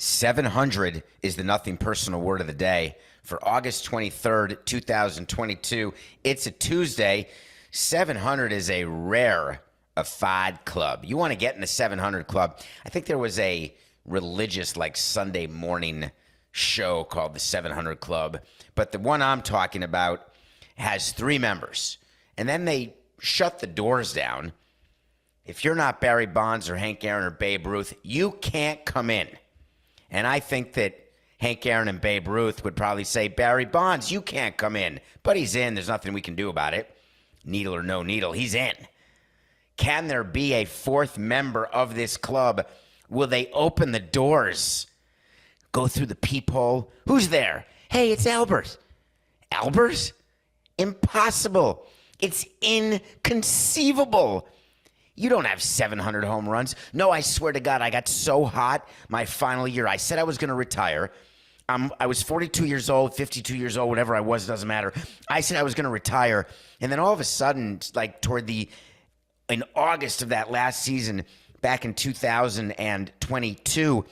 700 is the nothing personal word of the day for August 23rd, 2022. It's a Tuesday. 700 is a rarefied club. You want to get in the 700 club. I think there was a religious, like Sunday morning show called the 700 Club, but the one I'm talking about has 3 members. And then they shut the doors down. If you're not Barry Bonds or Hank Aaron or Babe Ruth, you can't come in. And I think that Hank Aaron and Babe Ruth would probably say, Barry Bonds, you can't come in. But he's in. There's nothing we can do about it. Needle or no needle, he's in. Can there be a 4th member of this club? Will they open the doors? Go through the peephole? Who's there? Hey, it's Albert. Albert? Impossible. It's inconceivable. You don't have 700 home runs. No, I swear to God, I got so hot my final year. I said I was going to retire. I was 42 years old, 52 years old, whatever I was, doesn't matter. I said I was going to retire. And then all of a sudden, like in August of that last season, back in 2022,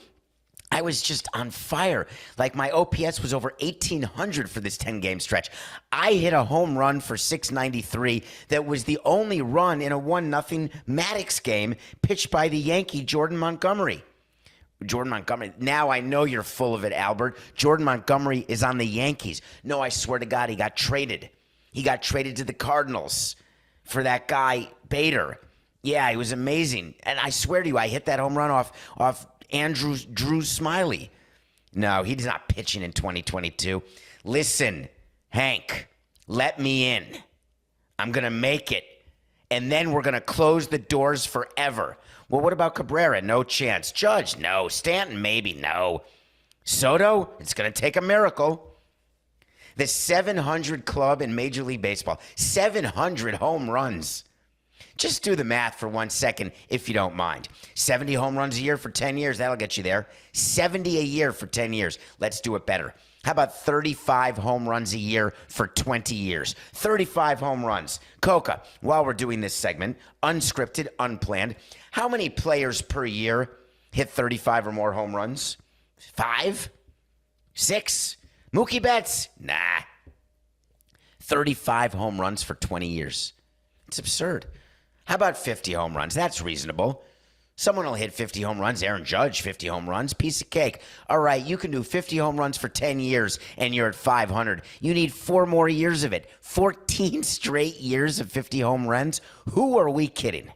I was just on fire. Like my OPS was over 1,800 for this 10-game stretch. I hit a home run for 693 that was the only run in a 1-0 Maddox game pitched by the Yankee Jordan Montgomery. Now I know you're full of it, Albert. Jordan Montgomery is on the Yankees. No, I swear to God, he got traded. He got traded to the Cardinals for that guy, Bader. Yeah, he was amazing. And I swear to you, I hit that home run off Drew Smiley. No, he's not pitching in 2022. Listen, Hank, let me in. I'm going to make it. And then we're going to close the doors forever. Well, what about Cabrera? No chance. Judge? No. Stanton? Maybe. No. Soto? It's going to take a miracle. The 700 club in Major League Baseball. 700 home runs. Just do the math for 1 second, if you don't mind. 70 home runs a year for 10 years. That'll get you there. 70 a year for 10 years. Let's do it better. How about 35 home runs a year for 20 years? 35 home runs. Coca, while we're doing this segment, unscripted, unplanned, how many players per year hit 35 or more home runs? 5? 6? Mookie Betts? Nah. 35 home runs for 20 years. It's absurd. How about 50 home runs? That's reasonable. Someone will hit 50 home runs. Aaron Judge, 50 home runs. Piece of cake. All right, you can do 50 home runs for 10 years, and you're at 500. You need 4 more years of it. 14 straight years of 50 home runs? Who are we kidding?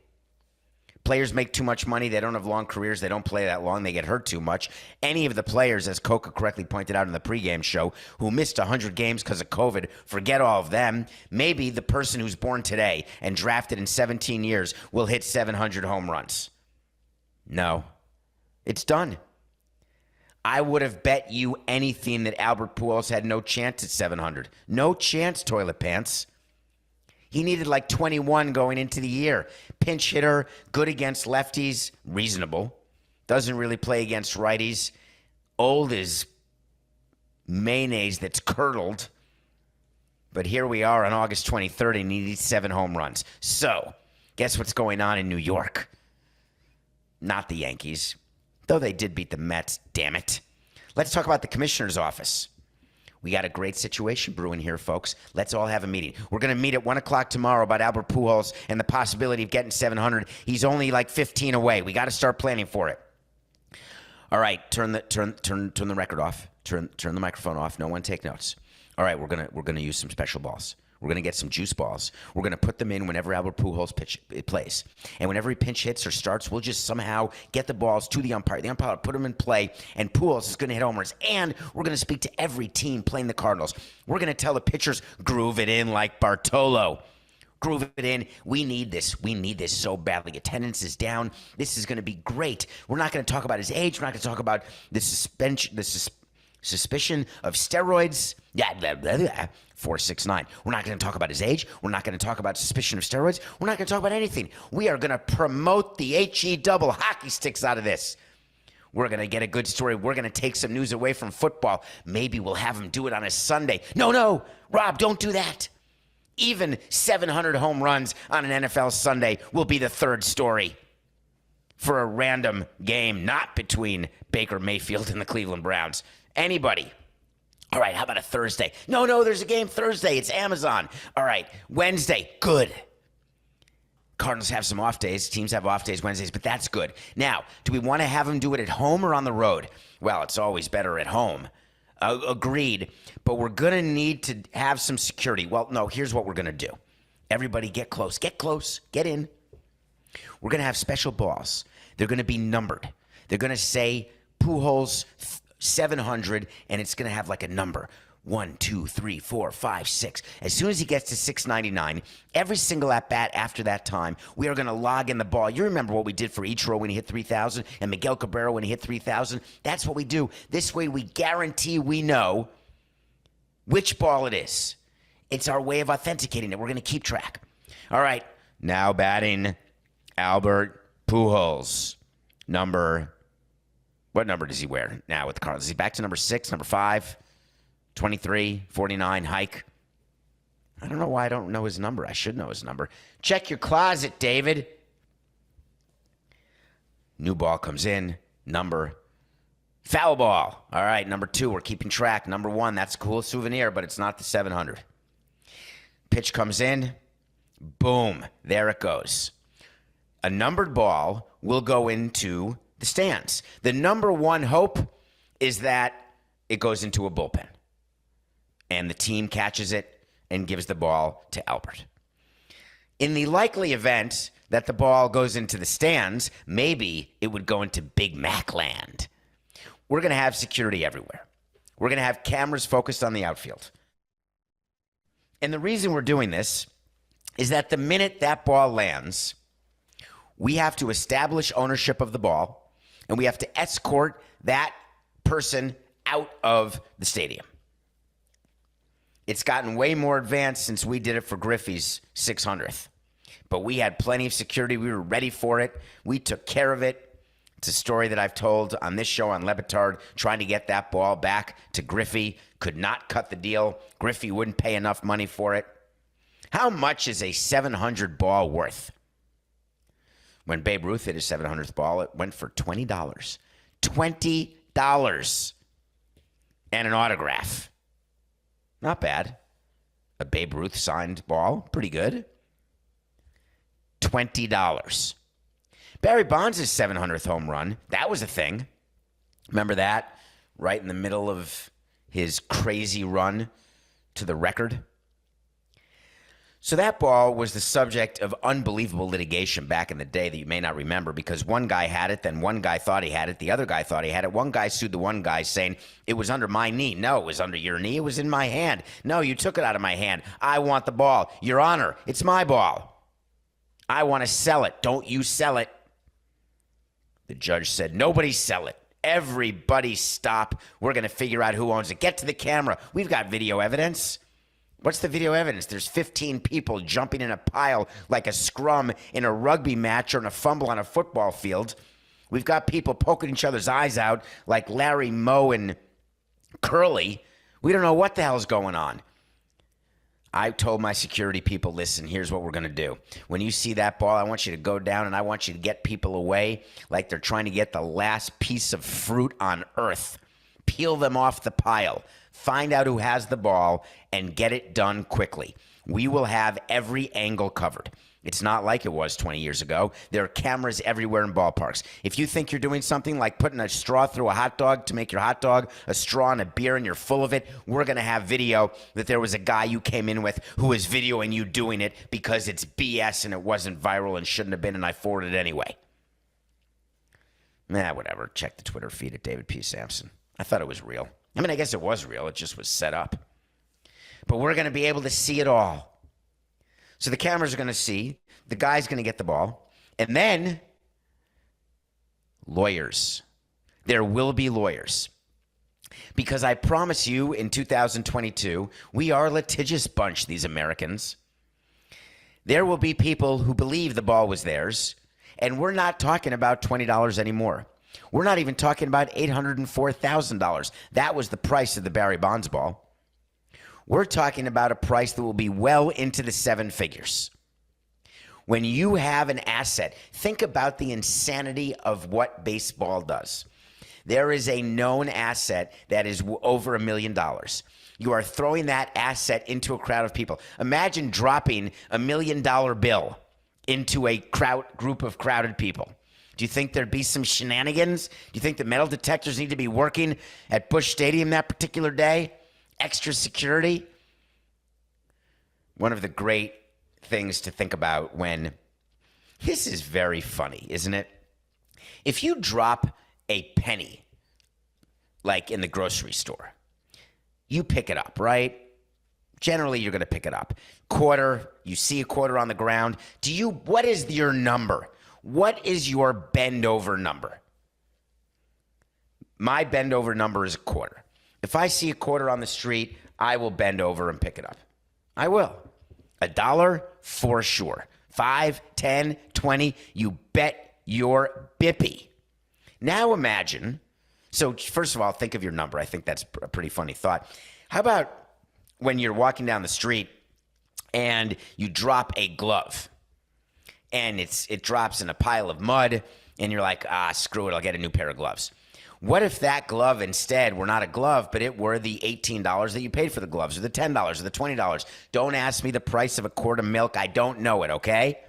Players make too much money. They don't have long careers. They don't play that long. They get hurt too much. Any of the players, as Coca correctly pointed out in the pregame show, who missed 100 games because of COVID, forget all of them. Maybe the person who's born today and drafted in 17 years will hit 700 home runs. No. It's done. I would have bet you anything that Albert Pujols had no chance at 700. No chance, toilet pants. He needed like 21 going into the year. Pinch hitter, good against lefties, reasonable. Doesn't really play against righties. Old as mayonnaise that's curdled. But here we are on August 23rd, and he needs 7 home runs. So, guess what's going on in New York? Not the Yankees, though they did beat the Mets, damn it. Let's talk about the commissioner's office. We got a great situation brewing here, folks. Let's all have a meeting. We're going to meet at 1 o'clock tomorrow about Albert Pujols and the possibility of getting 700. He's only like 15 away. We got to start planning for it. All right, turn the record off. Turn the microphone off. No one take notes. All right, we're gonna use some special balls. We're going to get some juice balls. We're going to put them in whenever Albert Pujols plays. And whenever he pinch hits or starts, we'll just somehow get the balls to the umpire. The umpire will put them in play, and Pujols is going to hit homers. And we're going to speak to every team playing the Cardinals. We're going to tell the pitchers, groove it in like Bartolo. Groove it in. We need this. We need this so badly. Attendance is down. This is going to be great. We're not going to talk about his age. We're not going to talk about the suspicion of steroids. Yeah, blah, blah, blah. 469. We're not going to talk about his age. We're not going to talk about suspicion of steroids. We're not going to talk about anything. We are going to promote the HE double hockey sticks out of this. We're going to get a good story. We're going to take some news away from football. Maybe we'll have him do it on a Sunday. No, Rob, don't do that. Even 700 home runs on an NFL Sunday will be the third story. for a random game, not between Baker Mayfield and the Cleveland Browns. Anybody. All right, how about a Thursday? No, there's a game Thursday. It's Amazon. All right, Wednesday, good. Cardinals have some off days. Teams have off days Wednesdays, but that's good. Now, do we want to have them do it at home or on the road? Well, it's always better at home. Agreed. But we're going to need to have some security. Well, no, here's what we're going to do. Everybody get close. Get close. Get in. We're going to have special balls. They're going to be numbered. They're going to say Pujols 700, and it's going to have like a number. 1, 2, 3, 4, 5, 6. As soon as he gets to 699, every single at-bat after that time, we are going to log in the ball. You remember what we did for Ichiro when he hit 3,000 and Miguel Cabrera when he hit 3,000? That's what we do. This way we guarantee we know which ball it is. It's our way of authenticating it. We're going to keep track. All right, now batting Albert Pujols. What number does he wear now with the Cardinals? Is he back to number 6, number 5? 23, 49, hike. I don't know why I don't know his number. I should know his number. Check your closet, David. New ball comes in. Number. Foul ball. All right, number 2, we're keeping track. Number 1, that's a cool souvenir, but it's not the 700. Pitch comes in. Boom. There it goes. A numbered ball will go into the stands. The number 1 hope is that it goes into a bullpen. And the team catches it and gives the ball to Albert. In the likely event that the ball goes into the stands, maybe it would go into Big Mac land. We're going to have security everywhere. We're going to have cameras focused on the outfield. And the reason we're doing this is that the minute that ball lands, we have to establish ownership of the ball, and we have to escort that person out of the stadium. It's gotten way more advanced since we did it for Griffey's 600th. But we had plenty of security. We were ready for it. We took care of it. It's a story that I've told on this show on Le Batard, trying to get that ball back to Griffey. Could not cut the deal. Griffey wouldn't pay enough money for it. How much is a 700 ball worth? When Babe Ruth hit his 700th ball, it went for $20. $20. And an autograph. Not bad. A Babe Ruth signed ball. Pretty good. $20. Barry Bonds' 700th home run. That was a thing. Remember that? Right in the middle of his crazy run to the record. So that ball was the subject of unbelievable litigation back in the day that you may not remember, because one guy had it, then one guy thought he had it, the other guy thought he had it. One guy sued the one guy saying, it was under my knee. No, it was under your knee. It was in my hand. No, you took it out of my hand. I want the ball. Your Honor, it's my ball. I want to sell it. Don't you sell it. The judge said, nobody sell it. Everybody stop. We're going to figure out who owns it. Get to the camera. We've got video evidence. What's the video evidence? There's 15 people jumping in a pile like a scrum in a rugby match or in a fumble on a football field. We've got people poking each other's eyes out like Larry, Moe, and Curly. We don't know what the hell's going on. I told my security people, listen, here's what we're going to do. When you see that ball, I want you to go down and I want you to get people away like they're trying to get the last piece of fruit on earth. Peel them off the pile. Find out who has the ball and get it done quickly. We will have every angle covered. It's not like it was 20 years ago. There are cameras everywhere in ballparks. If you think you're doing something like putting a straw through a hot dog to make your hot dog a straw and a beer and you're full of it, we're going to have video that there was a guy you came in with who was videoing you doing it because it's BS and it wasn't viral and shouldn't have been, and I forwarded it anyway. Whatever. Check the Twitter feed at David P. Samson. I thought it was real. I mean, I guess it was real. It just was set up. But we're going to be able to see it all. So the cameras are going to see. The guy's going to get the ball. And then, lawyers. There will be lawyers. Because I promise you, in 2022, we are a litigious bunch, these Americans. There will be people who believe the ball was theirs. And we're not talking about $20 anymore. We're not even talking about $804,000. That was the price of the Barry Bonds ball. We're talking about a price that will be well into the 7 figures. When you have an asset, think about the insanity of what baseball does. There is a known asset that is over $1 million. You are throwing that asset into a crowd of people. Imagine dropping $1 million bill into a group of crowded people. Do you think there'd be some shenanigans? Do you think the metal detectors need to be working at Busch Stadium that particular day? Extra security? One of the great things to think about when, this is very funny, isn't it? If you drop a penny, like in the grocery store, you pick it up, right? Generally, you're going to pick it up. Quarter, you see a quarter on the ground. What is your number? What is your bend over number? My bend over number is a quarter. If I see a quarter on the street, I will bend over and pick it up. I will. $1 for sure. 5, 10, 20, you bet your bippy. Now imagine, so first of all, think of your number. I think that's a pretty funny thought. How about when you're walking down the street and you drop a glove and it drops in a pile of mud and you're like, screw it, I'll get a new pair of gloves. What if that glove instead were not a glove, but it were the $18 that you paid for the gloves, or the $10, or the $20? Don't ask me the price of a quart of milk. I don't know it, okay?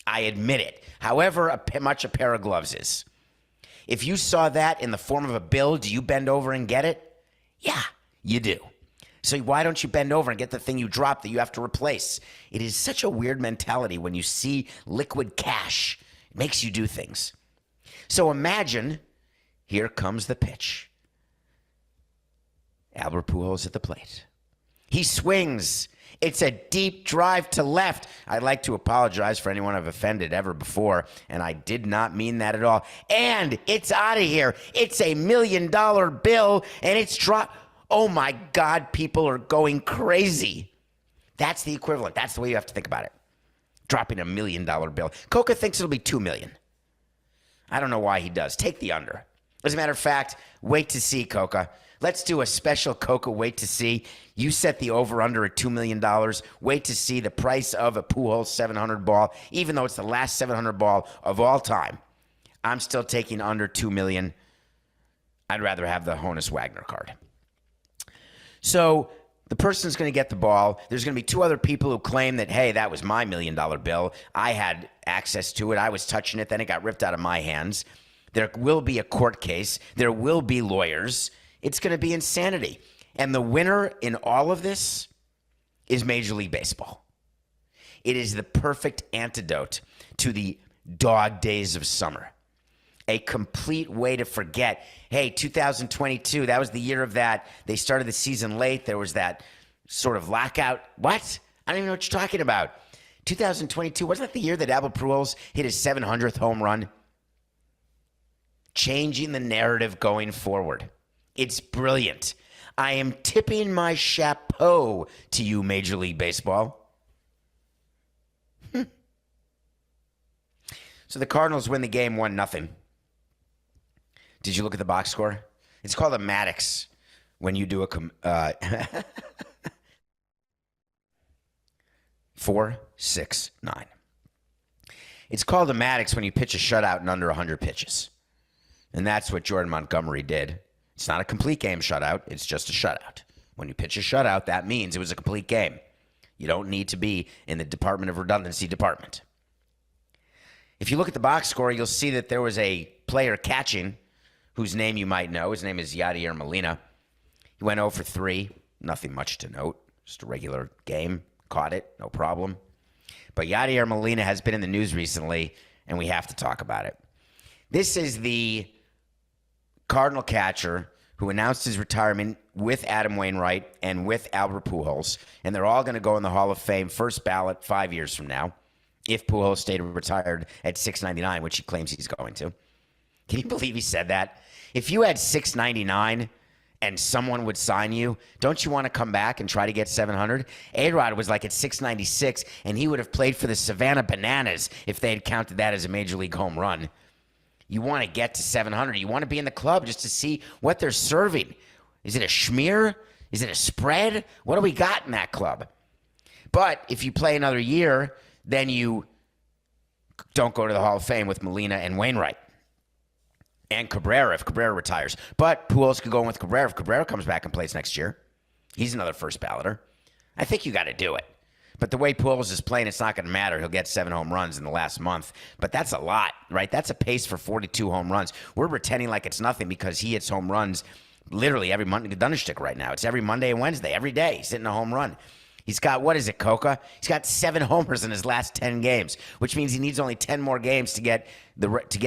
I admit it. However much a pair of gloves is. If you saw that in the form of a bill, do you bend over and get it? Yeah, you do. So why don't you bend over and get the thing you dropped that you have to replace? It is such a weird mentality when you see liquid cash. It makes you do things. So imagine, here comes the pitch. Albert Pujols at the plate. He swings. It's a deep drive to left. I'd like to apologize for anyone I've offended ever before, and I did not mean that at all. And it's out of here. It's a $1 million bill, and it's dropped. Oh, my God, people are going crazy. That's the equivalent. That's the way you have to think about it. Dropping a $1 million bill. Coca thinks it'll be $2 million. I don't know why he does. Take the under. As a matter of fact, wait to see, Coca. Let's do a special Coca wait to see. You set the over-under at $2 million. Wait to see the price of a Pujols 700 ball, even though it's the last 700 ball of all time. I'm still taking under $2 million. I'd rather have the Honus Wagner card. So the person's going to get the ball. There's going to be two other people who claim that, hey, that was my $1 million bill. I had access to it. I was touching it. Then it got ripped out of my hands. There will be a court case. There will be lawyers. It's going to be insanity. And the winner in all of this is Major League Baseball. It is the perfect antidote to the dog days of summer. A complete way to forget, hey, 2022, that was the year of that. They started the season late. There was that sort of lockout. What? I don't even know what you're talking about. 2022, wasn't that the year that Albert Pujols hit his 700th home run? Changing the narrative going forward. It's brilliant. I am tipping my chapeau to you, Major League Baseball. So the Cardinals win the game 1-0. Did you look at the box score? It's called a Maddox when you do a 4, 6, 9. It's called a Maddox when you pitch a shutout in under 100 pitches. And that's what Jordan Montgomery did. It's not a complete game shutout. It's just a shutout. When you pitch a shutout, that means it was a complete game. You don't need to be in the Department of Redundancy department. If you look at the box score, you'll see that there was a player catching whose name you might know. His name is Yadier Molina. He went 0 for 3. Nothing much to note. Just a regular game. Caught it. No problem. But Yadier Molina has been in the news recently, and we have to talk about it. This is the Cardinal catcher who announced his retirement with Adam Wainwright and with Albert Pujols, and they're all going to go in the Hall of Fame first ballot 5 years from now if Pujols stayed retired at 699, which he claims he's going to. Can you believe he said that? If you had 699 and someone would sign you, don't you want to come back and try to get 700? A-Rod was like at 696, and he would have played for the Savannah Bananas if they had counted that as a major league home run. You want to get to 700. You want to be in the club just to see what they're serving. Is it a schmear? Is it a spread? What do we got in that club? But if you play another year, then you don't go to the Hall of Fame with Molina and Wainwright. And Cabrera if Cabrera retires. But Pujols could go in with Cabrera if Cabrera comes back and plays next year. He's another first balloter. I think you got to do it. But the way Pujols is playing, it's not going to matter. He'll get 7 home runs in the last month. But that's a lot, right? That's a pace for 42 home runs. We're pretending like it's nothing because he hits home runs literally every Monday. Dunderstick right now. It's every Monday and Wednesday. Every day he's hitting a home run. He's got, what is it, Coca? He's got 7 homers in his last 10 games, which means he needs only 10 more games to get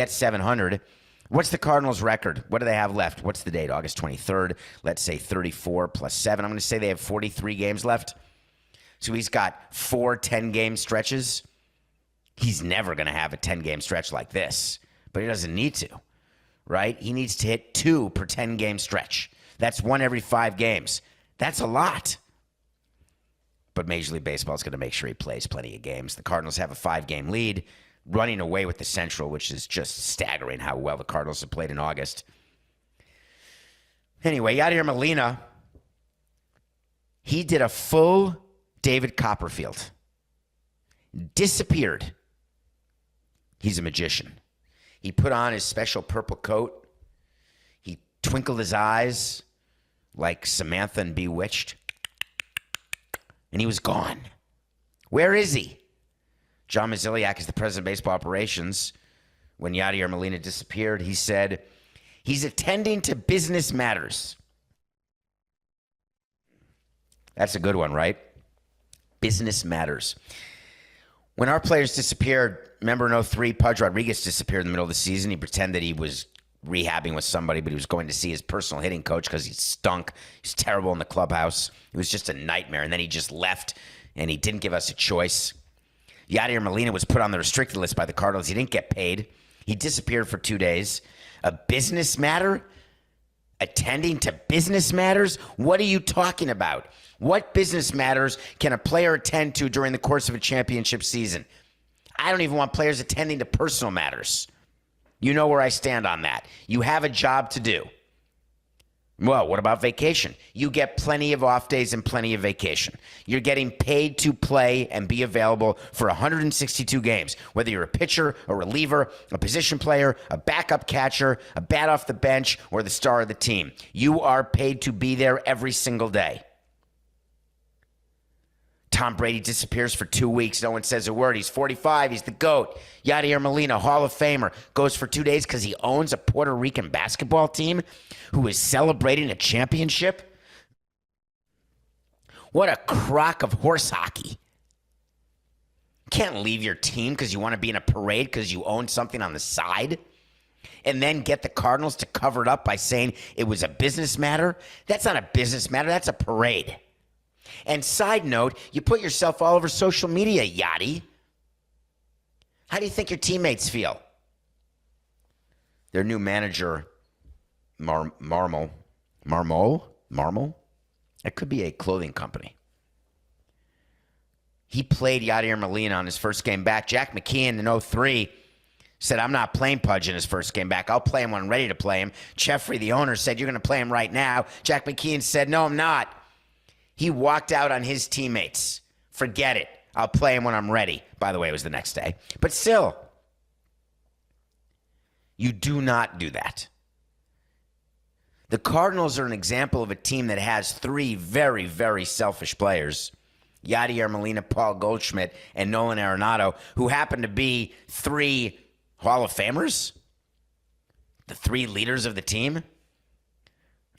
700. What's the Cardinals' record? What do they have left? What's the date? August 23rd. Let's say 34 plus 7. I'm going to say they have 43 games left. So he's got 4 10-game stretches. He's never going to have a 10-game stretch like this, but he doesn't need to, right? He needs to hit 2 per 10-game stretch. That's 1 every 5 games. That's a lot. But Major League Baseball is going to make sure he plays plenty of games. The Cardinals have a 5-game lead, running away with the Central, which is just staggering how well the Cardinals have played in August. Anyway, Yadier Molina, he did a full David Copperfield. Disappeared. He's a magician. He put on his special purple coat. He twinkled his eyes like Samantha in Bewitched. And he was gone. Where is he? John Mazziliak is the president of baseball operations. When Yadier Molina disappeared, he said, he's attending to business matters. That's a good one, right? Business matters. When our players disappeared, remember in 2003, Pudge Rodriguez disappeared in the middle of the season. He pretended he was rehabbing with somebody, but he was going to see his personal hitting coach because he stunk. He's terrible in the clubhouse. It was just a nightmare. And then he just left, and he didn't give us a choice. Yadier Molina was put on the restricted list by the Cardinals. He didn't get paid. He disappeared for 2 days. A business matter? Attending to business matters? What are you talking about? What business matters can a player attend to during the course of a championship season? I don't even want players attending to personal matters. You know where I stand on that. You have a job to do. Well, what about vacation? You get plenty of off days and plenty of vacation. You're getting paid to play and be available for 162 games, whether you're a pitcher, a reliever, a position player, a backup catcher, a bat off the bench, or the star of the team. You are paid to be there every single day. Tom Brady disappears for 2 weeks. No one says a word. He's 45. He's the GOAT. Yadier Molina, Hall of Famer, goes for 2 days because he owns a Puerto Rican basketball team who is celebrating a championship. What a crock of horse hockey. Can't leave your team because you want to be in a parade because you own something on the side and then get the Cardinals to cover it up by saying it was a business matter. That's not a business matter. That's a parade. And side note, you put yourself all over social media, Yachty. How do you think your teammates feel? Their new manager, Marmol? It could be a clothing company. He played Yadier Molina on his first game back. Jack McKeon in 2003 said, I'm not playing Pudge in his first game back. I'll play him when I'm ready to play him. Jeffrey, the owner, said, you're going to play him right now. Jack McKeon said, no, I'm not. He walked out on his teammates. Forget it. I'll play him when I'm ready. By the way, it was the next day. But still, you do not do that. The Cardinals are an example of a team that has 3 very, very selfish players. Yadier Molina, Paul Goldschmidt, and Nolan Arenado, who happen to be 3 Hall of Famers. The 3 leaders of the team.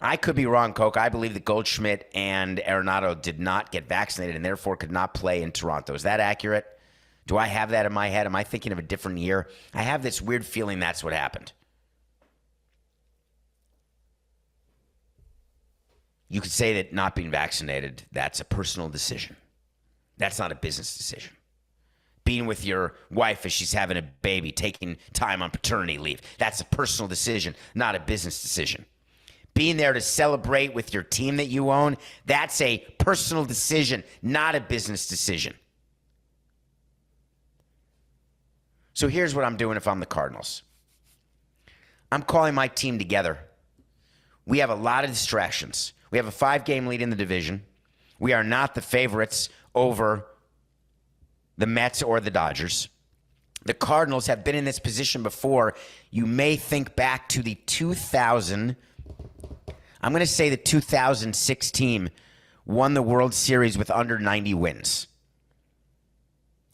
I could be wrong, Coke. I believe that Goldschmidt and Arenado did not get vaccinated and therefore could not play in Toronto. Is that accurate? Do I have that in my head? Am I thinking of a different year? I have this weird feeling that's what happened. You could say that not being vaccinated, that's a personal decision. That's not a business decision. Being with your wife as she's having a baby, taking time on paternity leave, that's a personal decision, not a business decision. Being there to celebrate with your team that you own, that's a personal decision, not a business decision. So here's what I'm doing if I'm the Cardinals. I'm calling my team together. We have a lot of distractions. We have a 5-game lead in the division. We are not the favorites over the Mets or the Dodgers. The Cardinals have been in this position before. You may think back to the 2006 team won the World Series with under 90 wins.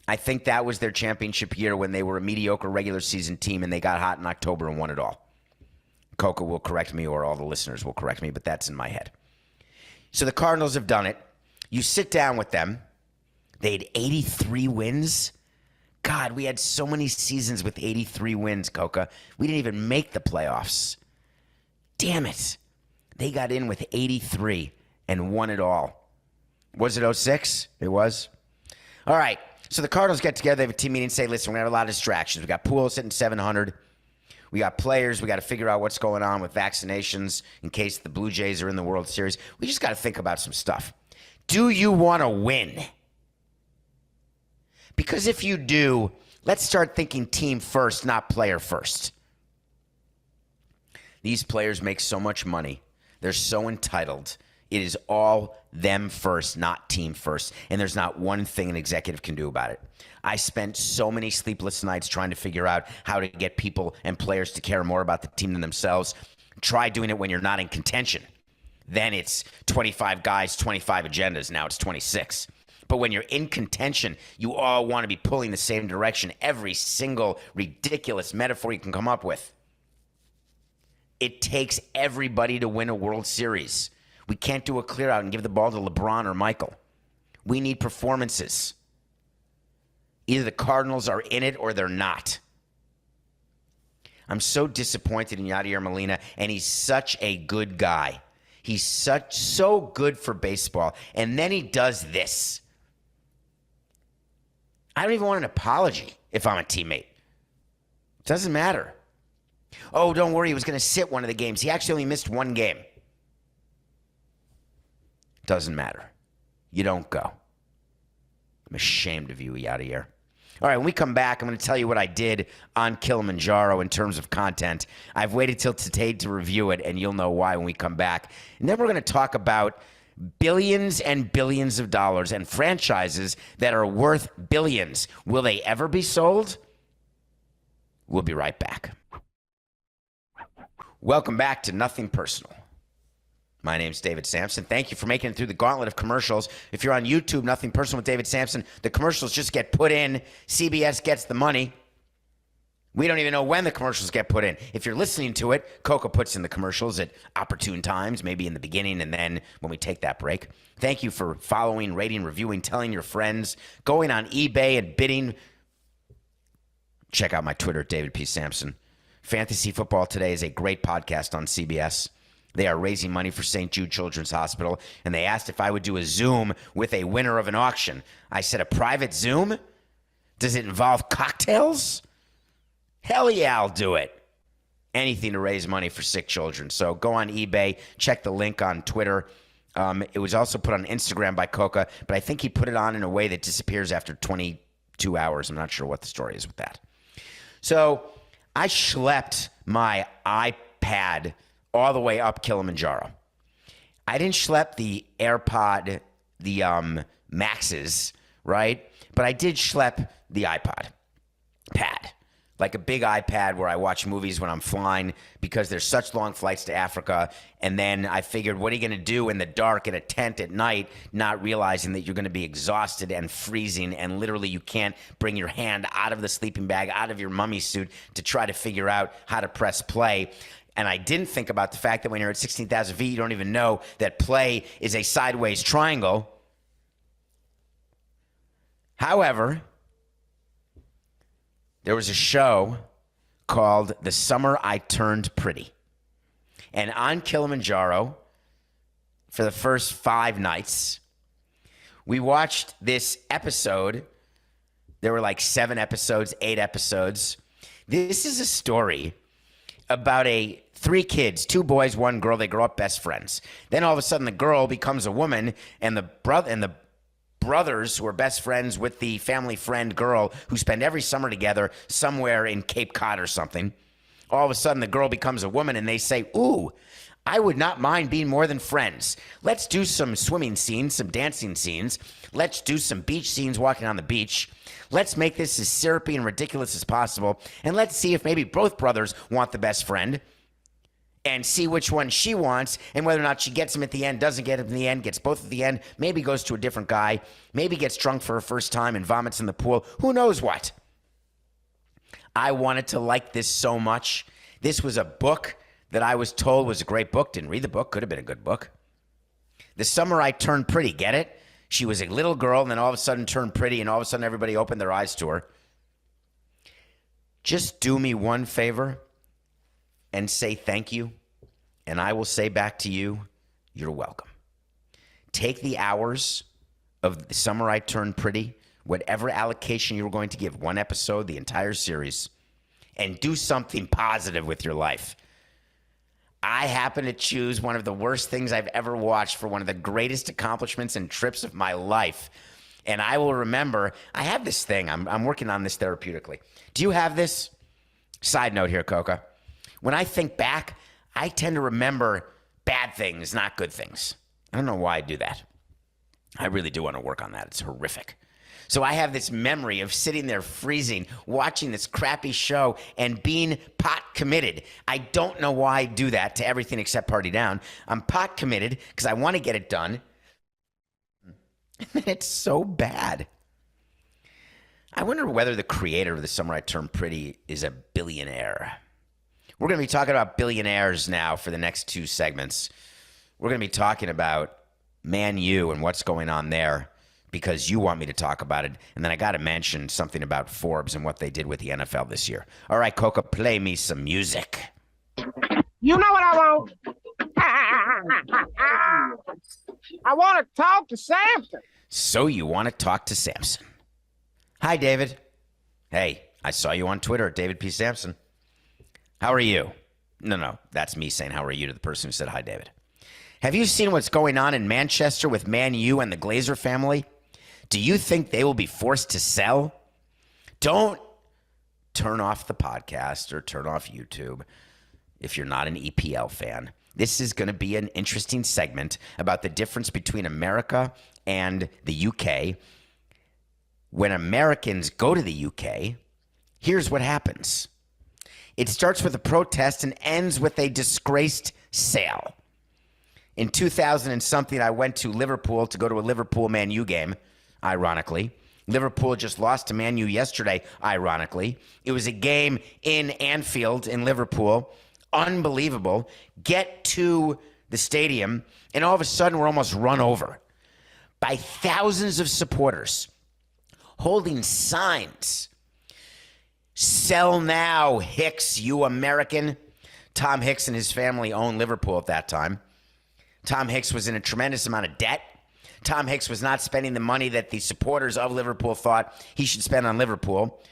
I think that was their championship year when they were a mediocre regular season team and they got hot in October and won it all. Coca will correct me, or all the listeners will correct me, but that's in my head. So the Cardinals have done it. You sit down with them. They had 83 wins. God, we had so many seasons with 83 wins, Coca. We didn't even make the playoffs. Damn it. They got in with 83 and won it all. Was it 06? It was. All right. So the Cardinals get together. They have a team meeting and say, listen, we're going to have a lot of distractions. We got Pujols hitting 700. We got players. We got to figure out what's going on with vaccinations in case the Blue Jays are in the World Series. We just got to think about some stuff. Do you want to win? Because if you do, let's start thinking team first, not player first. These players make so much money. They're so entitled. It is all them first, not team first. And there's not one thing an executive can do about it. I spent so many sleepless nights trying to figure out how to get people and players to care more about the team than themselves. Try doing it when you're not in contention. Then it's 25 guys, 25 agendas. Now it's 26. But when you're in contention, you all want to be pulling the same direction. Every single ridiculous metaphor you can come up with. It takes everybody to win a World Series. We can't do a clear out and give the ball to LeBron or Michael. We need performances. Either the Cardinals are in it or they're not. I'm so disappointed in Yadier Molina, and he's such a good guy. He's so good for baseball, and then he does this. I don't even want an apology if I'm a teammate. It doesn't matter. Oh, don't worry, he was going to sit one of the games. He actually only missed one game. Doesn't matter. You don't go. I'm ashamed of you, Yadier. All right, when we come back, I'm going to tell you what I did on Kilimanjaro in terms of content. I've waited till today to review it, and you'll know why when we come back. And then we're going to talk about billions and billions of dollars and franchises that are worth billions. Will they ever be sold? We'll be right back. Welcome back to Nothing Personal. My name's David Samson. Thank you for making it through the gauntlet of commercials. If you're on YouTube, Nothing Personal with David Samson, the commercials just get put in. CBS gets the money. We don't even know when the commercials get put in. If you're listening to it, Coca puts in the commercials at opportune times, maybe in the beginning and then when we take that break. Thank you for following, rating, reviewing, telling your friends, going on eBay and bidding. Check out my Twitter, David P. Samson. Fantasy Football Today is a great podcast on CBS. They are raising money for St. Jude Children's Hospital, and they asked if I would do a Zoom with a winner of an auction. I said, a private Zoom? Does it involve cocktails? Hell yeah, I'll do it. Anything to raise money for sick children. So go on eBay, check the link on Twitter. It was also put on Instagram by Coca, but I think he put it on in a way that disappears after 22 hours. I'm not sure what the story is with that. So I schlepped my iPad all the way up Kilimanjaro. I didn't schlep the AirPod, the Maxes, right? But I did schlep the iPod pad, like a big iPad where I watch movies when I'm flying because there's such long flights to Africa. And then I figured, what are you going to do in the dark in a tent at night, not realizing that you're going to be exhausted and freezing and literally you can't bring your hand out of the sleeping bag, out of your mummy suit to try to figure out how to press play. And I didn't think about the fact that when you're at 16,000 feet, you don't even know that play is a sideways triangle. However, there was a show called The Summer I Turned Pretty. And on Kilimanjaro, for the first 5 nights, we watched this episode. There were like 7 episodes, 8 episodes. This is a story about 3 kids, 2 boys, 1 girl. They grow up best friends. Then all of a sudden the girl becomes a woman, and the brothers who are best friends with the family friend girl who spend every summer together somewhere in Cape Cod or something. All of a sudden the girl becomes a woman and they say, ooh, I would not mind being more than friends. Let's do some swimming scenes, some dancing scenes. Let's do some beach scenes walking on the beach. Let's make this as syrupy and ridiculous as possible. And let's see if maybe both brothers want the best friend. And see which one she wants, and whether or not she gets him at the end, doesn't get him in the end, gets both at the end, maybe goes to a different guy, maybe gets drunk for her first time and vomits in the pool. Who knows what? I wanted to like this so much. This was a book that I was told was a great book. Didn't read the book. Could have been a good book. The Summer I Turned Pretty. Get it? She was a little girl and then all of a sudden turned pretty, and all of a sudden everybody opened their eyes to her. Just do me one favor and say thank you, and I will say back to you, you're welcome. Take the hours of The Summer I Turned Pretty, whatever allocation you were going to give, one episode, the entire series, and do something positive with your life. I happen to choose one of the worst things I've ever watched for one of the greatest accomplishments and trips of my life. And I will remember, I have this thing. I'm working on this therapeutically. Do you have this? Side note here, Coca. When I think back, I tend to remember bad things, not good things. I don't know why I do that. I really do want to work on that. It's horrific. So I have this memory of sitting there freezing, watching this crappy show and being pot committed. I don't know why I do that to everything except Party Down. I'm pot committed because I want to get it done. And it's so bad. I wonder whether the creator of The Summer I Turned Pretty is a billionaire. We're going to be talking about billionaires now for the next two segments. We're going to be talking about Man U and what's going on there because you want me to talk about it. And then I got to mention something about Forbes and what they did with the NFL this year. All right, Coca, play me some music. You know what I want? I want to talk to Samson. So you want to talk to Samson. Hi, David. Hey, I saw you on Twitter, David P. Samson. How are you? No, that's me saying how are you to the person who said hi, David. Have you seen what's going on in Manchester with Man U and the Glazer family? Do you think they will be forced to sell? Don't turn off the podcast or turn off YouTube if you're not an EPL fan. This is going to be an interesting segment about the difference between America and the UK. When Americans go to the UK, here's what happens. It starts with a protest and ends with a disgraced sale. In 2000 and something, I went to Liverpool to go to a Liverpool Man U game, ironically. Liverpool just lost to Man U yesterday, ironically. It was a game in Anfield in Liverpool. Unbelievable. Get to the stadium, and all of a sudden we're almost run over by thousands of supporters holding signs. Sell now, Hicks, you American. Tom Hicks and his family owned Liverpool at that time. Tom Hicks was in a tremendous amount of debt. Tom Hicks was not spending the money that the supporters of Liverpool thought he should spend on Liverpool.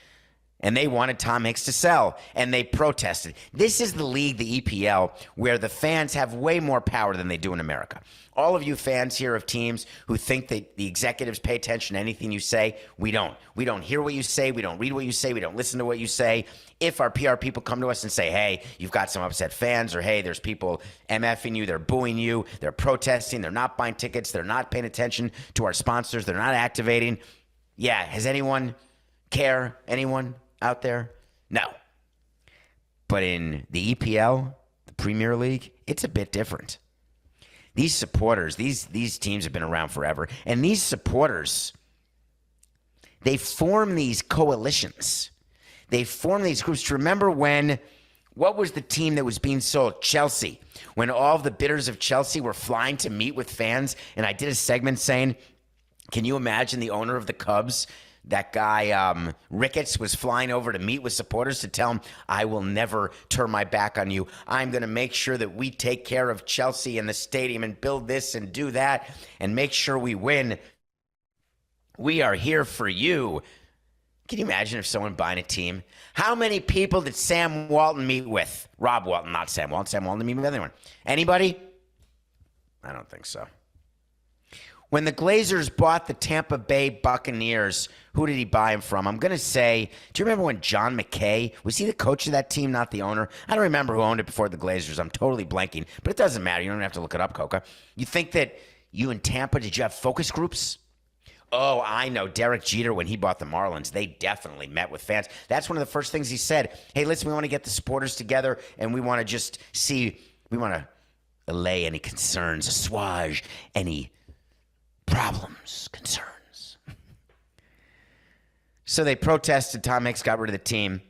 And they wanted Tom Hicks to sell, and they protested. This is the league, the EPL, where the fans have way more power than they do in America. All of you fans here of teams who think that the executives pay attention to anything you say, we don't. We don't hear what you say. We don't read what you say. We don't listen to what you say. If our PR people come to us and say, hey, you've got some upset fans, or hey, there's people MFing you, they're booing you, they're protesting, they're not buying tickets, they're not paying attention to our sponsors, they're not activating. Yeah, has anyone care? Anyone out there? No. But in the EPL, the Premier League, it's a bit different. These supporters, these teams have been around forever, and these supporters, they form these coalitions. They form these groups. To remember when, what was the team that was being sold? Chelsea. When all the bidders of Chelsea were flying to meet with fans, and I did a segment saying, can you imagine the owner of the Cubs, that guy Ricketts, was flying over to meet with supporters to tell them, I will never turn my back on you. I'm going to make sure that we take care of Chelsea and the stadium and build this and do that and make sure we win. We are here for you. Can you imagine if someone buying a team? How many people did Sam Walton meet with? Rob Walton, not Sam Walton. Sam Walton didn't meet with anyone. Anybody? I don't think so. When the Glazers bought the Tampa Bay Buccaneers, who did he buy him from? I'm going to say, do you remember when John McKay, was he the coach of that team, not the owner? I don't remember who owned it before the Glazers. I'm totally blanking, but it doesn't matter. You don't have to look it up, Coca. You think that you in Tampa, did you have focus groups? Oh, I know. Derek Jeter, when he bought the Marlins, they definitely met with fans. That's one of the first things he said. Hey, listen, we want to get the supporters together, and we want to just see, we want to allay any concerns, assuage any problems, concerns. So they protested. Tom Hanks got rid of the team.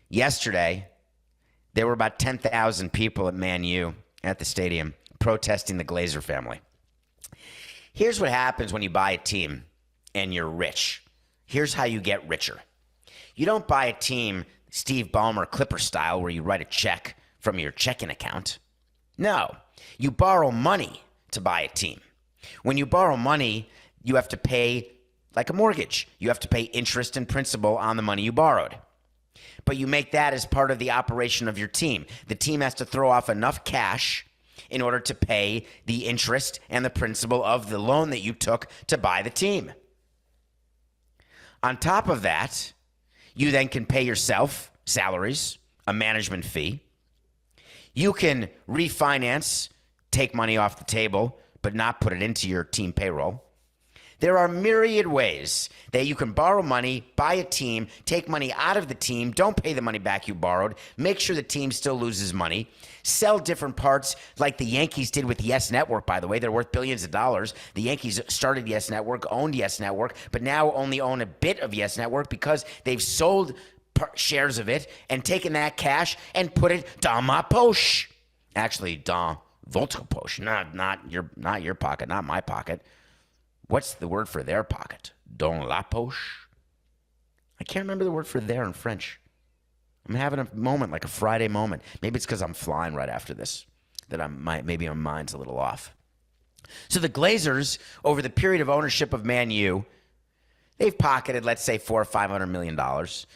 Yesterday, there were about 10,000 people at Man U at the stadium protesting the Glazer family. Here's what happens when you buy a team and you're rich. Here's how you get richer. You don't buy a team Steve Ballmer Clipper style where you write a check from your checking account. No, you borrow money to buy a team. When you borrow money, you have to pay like a mortgage. You have to pay interest and principal on the money you borrowed. But you make that as part of the operation of your team. The team has to throw off enough cash in order to pay the interest and the principal of the loan that you took to buy the team. On top of that, you then can pay yourself salaries, a management fee. You can refinance, take money off the table, but not put it into your team payroll. There are myriad ways that you can borrow money, buy a team, take money out of the team, don't pay the money back you borrowed, make sure the team still loses money, sell different parts like the Yankees did with Yes Network, by the way. They're worth billions of dollars. The Yankees started Yes Network, owned Yes Network, but now only own a bit of Yes Network because they've sold shares of it and taken that cash and put it dans ma poche. Actually, dans votre poche, not your pocket, not my pocket. What's the word for their pocket? Dans la poche? I can't remember the word for there in French. I'm having a moment, like a Friday moment. Maybe it's because I'm flying right after this, that maybe my mind's a little off. So the Glazers, over the period of ownership of Man U, they've pocketed, let's say, $400 or $500 million,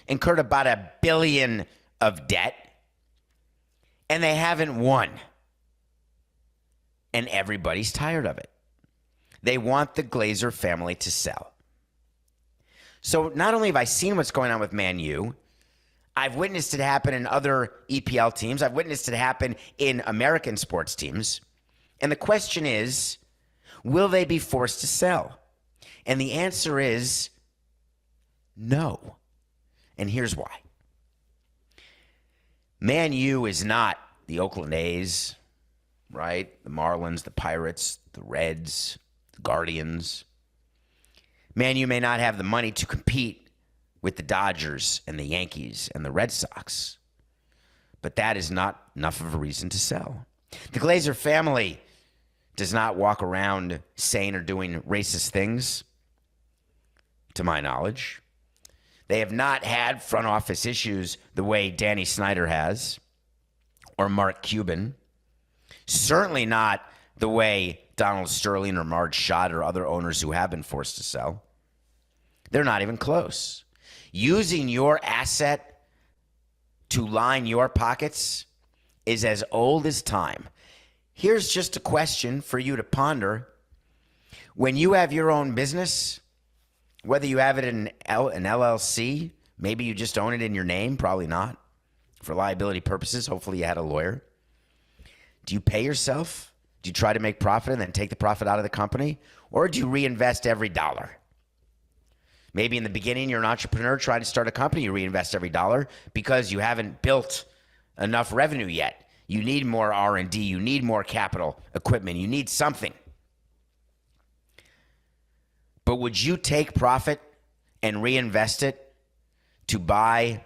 incurred about $1 billion of debt, and they haven't won. And everybody's tired of it. They want the Glazer family to sell. So not only have I seen what's going on with Man U, I've witnessed it happen in other EPL teams. I've witnessed it happen in American sports teams. And the question is, will they be forced to sell? And the answer is no. And here's why. Man U is not the Oakland A's, right? The Marlins, the Pirates, the Reds, the Guardians. Man U may not have the money to compete with the Dodgers and the Yankees and the Red Sox, but that is not enough of a reason to sell. The Glazer family does not walk around saying or doing racist things, to my knowledge. They have not had front office issues the way Danny Snyder has or Mark Cuban. Certainly not the way Donald Sterling or Marge Schott or other owners who have been forced to sell. They're not even close. Using your asset to line your pockets is as old as time. Here's just a question for you to ponder. When you have your own business, whether you have it in an LLC, maybe you just own it in your name, probably not. For liability purposes, hopefully you had a lawyer. Do you pay yourself? Do you try to make profit and then take the profit out of the company? Or do you reinvest every dollar? Maybe in the beginning, you're an entrepreneur trying to start a company. You reinvest every dollar because you haven't built enough revenue yet. You need more R&D. You need more capital equipment. You need something. But would you take profit and reinvest it to buy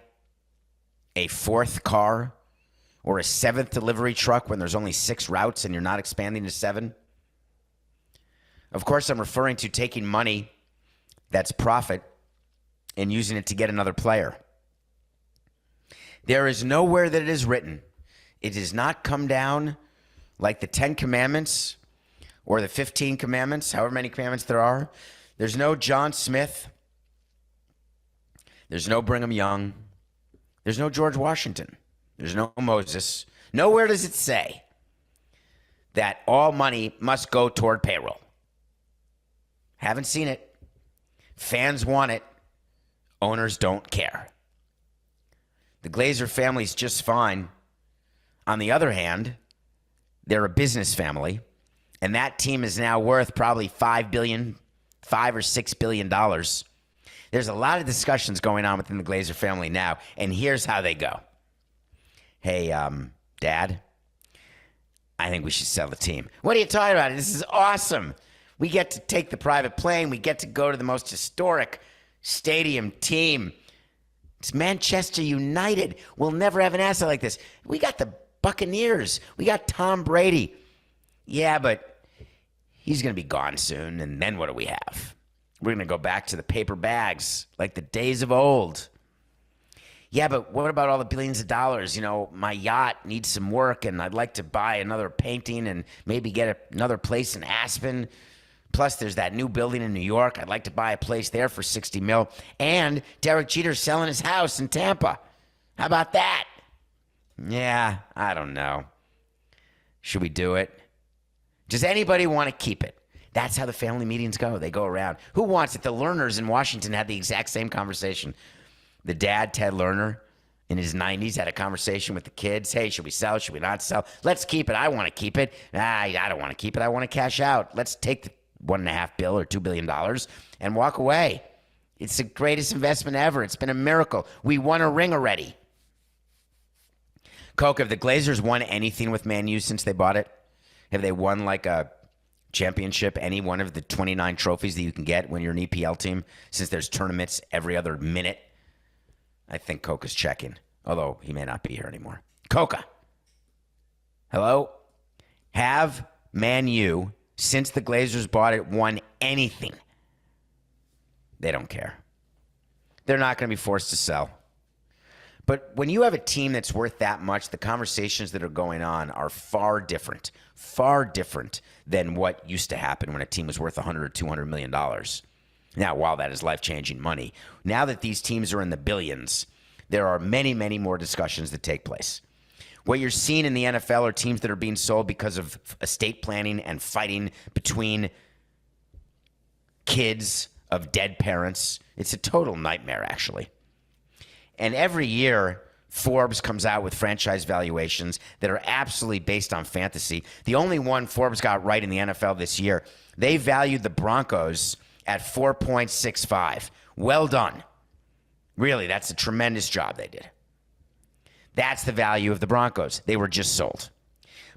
a fourth car or a seventh delivery truck when there's only 6 routes and you're not expanding to 7? Of course, I'm referring to taking money that's profit and using it to get another player. There is nowhere that it is written. It does not come down like the 10 commandments or the 15 commandments, however many commandments there are. There's no John Smith. There's no Brigham Young. There's no George Washington. There's no Moses. Nowhere does it say that all money must go toward payroll. Haven't seen it. Fans want it. Owners don't care. The Glazer family's just fine. On the other hand, they're a business family, and that team is now worth probably $5 or $6 billion. There's a lot of discussions going on within the Glazer family now, and here's how they go. Hey, Dad, I think we should sell the team. What are you talking about? This is awesome. We get to take the private plane. We get to go to the most historic stadium team. It's Manchester United. We'll never have an asset like this. We got the Buccaneers. We got Tom Brady. Yeah, but he's going to be gone soon, and then what do we have? We're going to go back to the paper bags like the days of old. Yeah, but what about all the billions of dollars? You know, my yacht needs some work, and I'd like to buy another painting and maybe get another place in Aspen. Plus, there's that new building in New York. I'd like to buy a place there for $60 million. And Derek Jeter's selling his house in Tampa. How about that? Yeah, I don't know. Should we do it? Does anybody want to keep it? That's how the family meetings go. They go around. Who wants it? The Lerners in Washington had the exact same conversation. The dad, Ted Lerner, in his 90s, had a conversation with the kids. Hey, should we sell? Should we not sell? Let's keep it. I want to keep it. I don't want to keep it. I want to cash out. Let's take the $1.5 billion or $2 billion and walk away. It's the greatest investment ever. It's been a miracle. We won a ring already. Coke, have the Glazers won anything with Man U since they bought it? Have they won like a championship, any one of the 29 trophies that you can get when you're an EPL team, since there's tournaments every other minute? I think Coca's checking, although he may not be here anymore. Coca, hello? Have Man U, since the Glazers bought it, won anything? They don't care. They're not going to be forced to sell. But when you have a team that's worth that much, the conversations that are going on are far different than what used to happen when a team was worth $100 or $200 million. Now, while that is life-changing money, now that these teams are in the billions, there are many, many more discussions that take place. What you're seeing in the NFL are teams that are being sold because of estate planning and fighting between kids of dead parents. It's a total nightmare, actually. And every year, Forbes comes out with franchise valuations that are absolutely based on fantasy. The only one Forbes got right in the NFL this year, they valued the Broncos at 4.65. Well done. Really, that's a tremendous job they did. That's the value of the Broncos. They were just sold.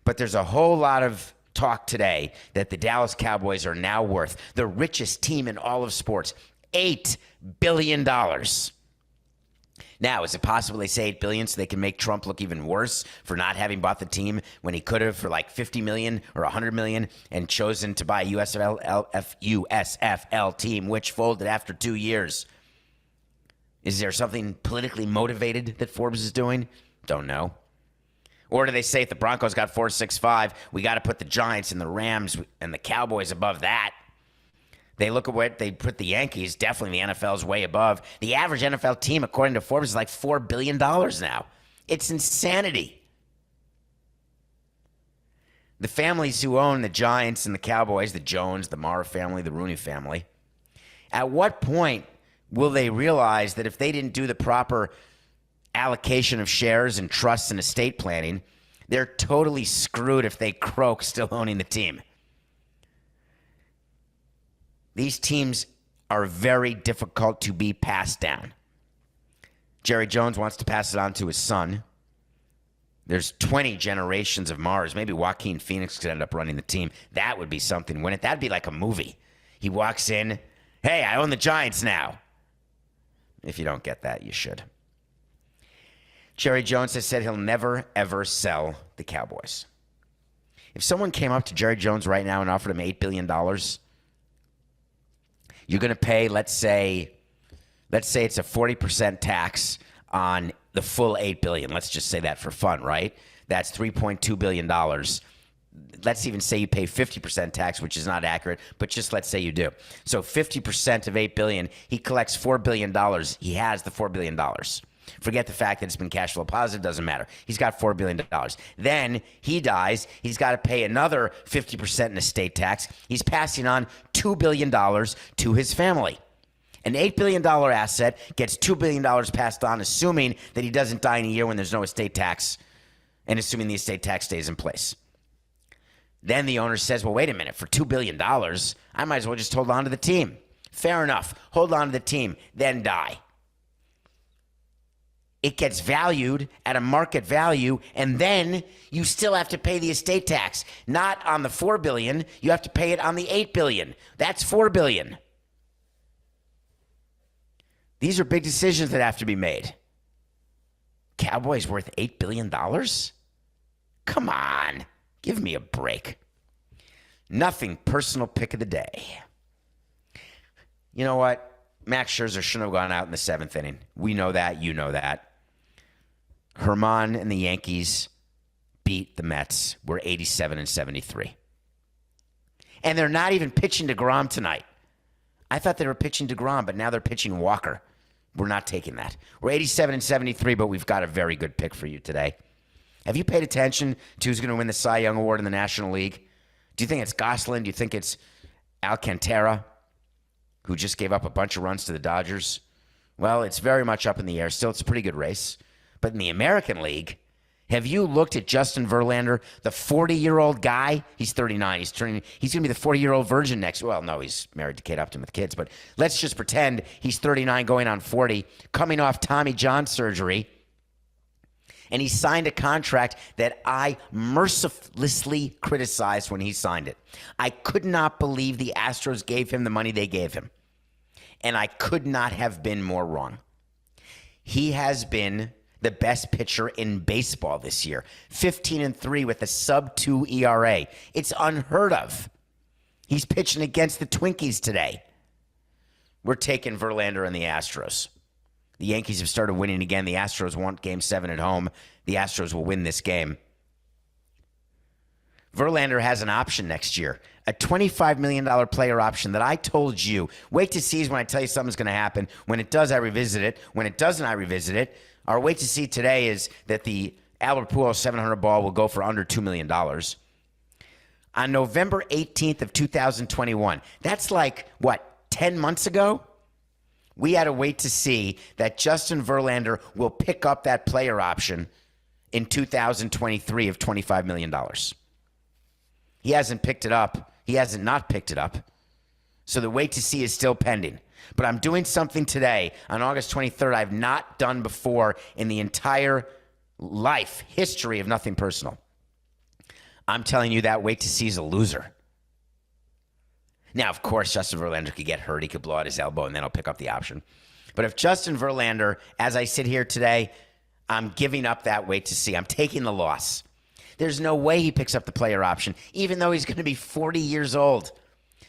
But there's a whole lot of talk today that the Dallas Cowboys are now worth, the richest team in all of sports, $8 billion. Now, is it possible they say $8 billion so they can make Trump look even worse for not having bought the team when he could have for like $50 million or $100 million and chosen to buy a USFL team, which folded after 2 years? Is there something politically motivated that Forbes is doing? Don't know. Or do they say if the Broncos got 4.65, we got to put the Giants and the Rams and the Cowboys above that? They look at what they put the Yankees, definitely the NFL's way above. The average NFL team, according to Forbes, is like $4 billion now. It's insanity. The families who own the Giants and the Cowboys, the Jones, the Mara family, the Rooney family, at what point will they realize that if they didn't do the proper allocation of shares and trusts and estate planning, they're totally screwed if they croak still owning the team? These teams are very difficult to be passed down. Jerry Jones wants to pass it on to his son. There's 20 generations of Mars. Maybe Joaquin Phoenix could end up running the team. That would be something, wouldn't it? That'd be like a movie. He walks in, hey, I own the Giants now. If you don't get that, you should. Jerry Jones has said he'll never, ever sell the Cowboys. If someone came up to Jerry Jones right now and offered him $8 billion, you're going to pay, let's say it's a 40% tax on the full $8 billion. Let's just say that for fun, right? That's $3.2 billion. Let's even say you pay 50% tax, which is not accurate, but just let's say you do. So 50% of $8 billion, he collects $4 billion. He has the $4 billion. Forget the fact that it's been cash flow positive, doesn't matter. He's got $4 billion. Then he dies. He's got to pay another 50% in estate tax. He's passing on $2 billion to his family. An $8 billion asset gets $2 billion passed on, assuming that he doesn't die in a year when there's no estate tax, and assuming the estate tax stays in place. Then the owner says, well, wait a minute, for $2 billion, I might as well just hold on to the team. Fair enough. Hold on to the team, then die. It gets valued at a market value, and then you still have to pay the estate tax. Not on the $4 billion, you have to pay it on the $8 billion. That's $4 billion. These are big decisions that have to be made. Cowboys worth $8 billion? Come on, give me a break. Nothing personal pick of the day. You know what? Max Scherzer shouldn't have gone out in the 7th inning. We know that. You know that. Herman and the Yankees beat the Mets. We're 87-73. And they're not even pitching DeGrom tonight. I thought they were pitching DeGrom, but now they're pitching Walker. We're not taking that. We're 87-73, but we've got a very good pick for you today. Have you paid attention to who's going to win the Cy Young Award in the National League? Do you think it's Gosselin? Do you think it's Alcantara, who just gave up a bunch of runs to the Dodgers? Well, it's very much up in the air. Still, it's a pretty good race. But in the American League, have you looked at Justin Verlander, the 40-year-old guy? He's 39. He's going to be the 40-year-old virgin next. Well, no, he's married to Kate Upton with kids. But let's just pretend he's 39 going on 40, coming off Tommy John surgery. And he signed a contract that I mercilessly criticized when he signed it. I could not believe the Astros gave him the money they gave him. And I could not have been more wrong. He has been the best pitcher in baseball this year. 15-3 with a sub-2 ERA. It's unheard of. He's pitching against the Twinkies today. We're taking Verlander and the Astros. The Yankees have started winning again. The Astros want Game 7 at home. The Astros will win this game. Verlander has an option next year, a $25 million player option that I told you. Wait to see when I tell you something's going to happen. When it does, I revisit it. When it doesn't, I revisit it. Our wait to see today is that the Albert Pujols 700 ball will go for under $2 million. On November 18th of 2021, that's like, 10 months ago? We had to wait to see that Justin Verlander will pick up that player option in 2023 of $25 million. He hasn't picked it up. He hasn't not picked it up. So the wait to see is still pending. But I'm doing something today on August 23rd I've not done before in the entire history of Nothing Personal. I'm telling you that wait to see is a loser. Now, of course, Justin Verlander could get hurt. He could blow out his elbow, and then I'll pick up the option. But if Justin Verlander, as I sit here today, I'm giving up that wait to see. I'm taking the loss. There's no way he picks up the player option, even though he's going to be 40 years old.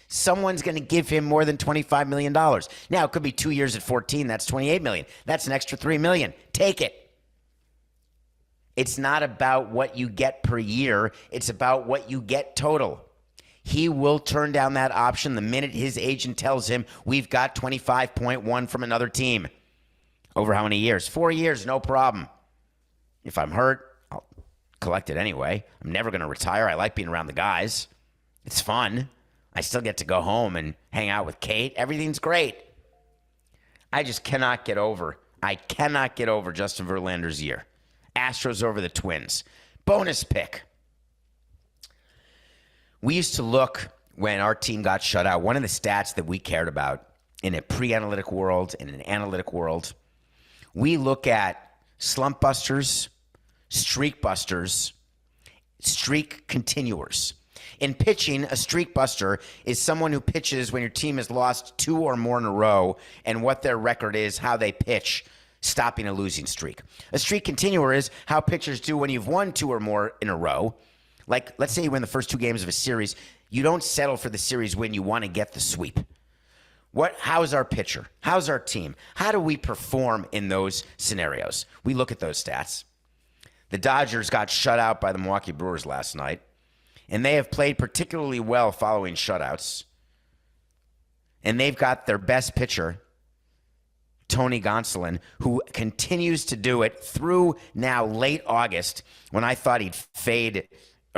Someone's going to give him more than $25 million. Now, it could be 2 years at 14. That's $28 million. That's an extra $3 million. Take it. It's not about what you get per year. It's about what you get total. He will turn down that option the minute his agent tells him we've got 25.1 from another team. Over how many years? 4 years, no problem. If I'm hurt, I'll collect it anyway. I'm never going to retire. I like being around the guys. It's fun. I still get to go home and hang out with Kate. Everything's great. I just cannot get over. I cannot get over Justin Verlander's year. Astros over the Twins. Bonus pick. We used to look when our team got shut out. One of the stats that we cared about in a pre-analytic world, in an analytic world, we look at slump busters, streak busters, streak continuers. In pitching, a streak buster is someone who pitches when your team has lost 2 or more in a row and what their record is, how they pitch, stopping a losing streak. A streak continuer is how pitchers do when you've won 2 or more in a row. Like, let's say you win the first 2 games of a series. You don't settle for the series win. You want to get the sweep. How's our pitcher? How's our team? How do we perform in those scenarios? We look at those stats. The Dodgers got shut out by the Milwaukee Brewers last night, and they have played particularly well following shutouts. And they've got their best pitcher, Tony Gonsolin, who continues to do it through now late August, when I thought he'd fade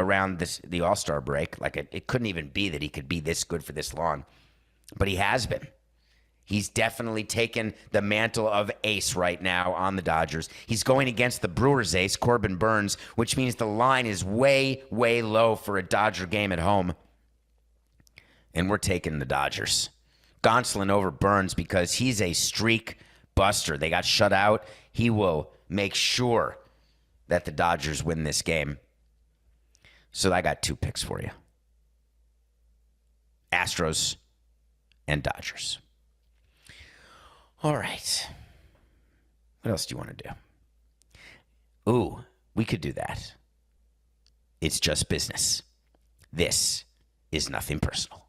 around the All-Star break. Like it couldn't even be that he could be this good for this long. But he has been. He's definitely taken the mantle of ace right now on the Dodgers. He's going against the Brewers ace, Corbin Burns, which means the line is way, way low for a Dodger game at home. And we're taking the Dodgers. Gonsolin over Burns because he's a streak buster. They got shut out. He will make sure that the Dodgers win this game. So I got 2 picks for you. Astros and Dodgers. All right. What else do you want to do? Ooh, we could do that. It's just business. This is nothing personal.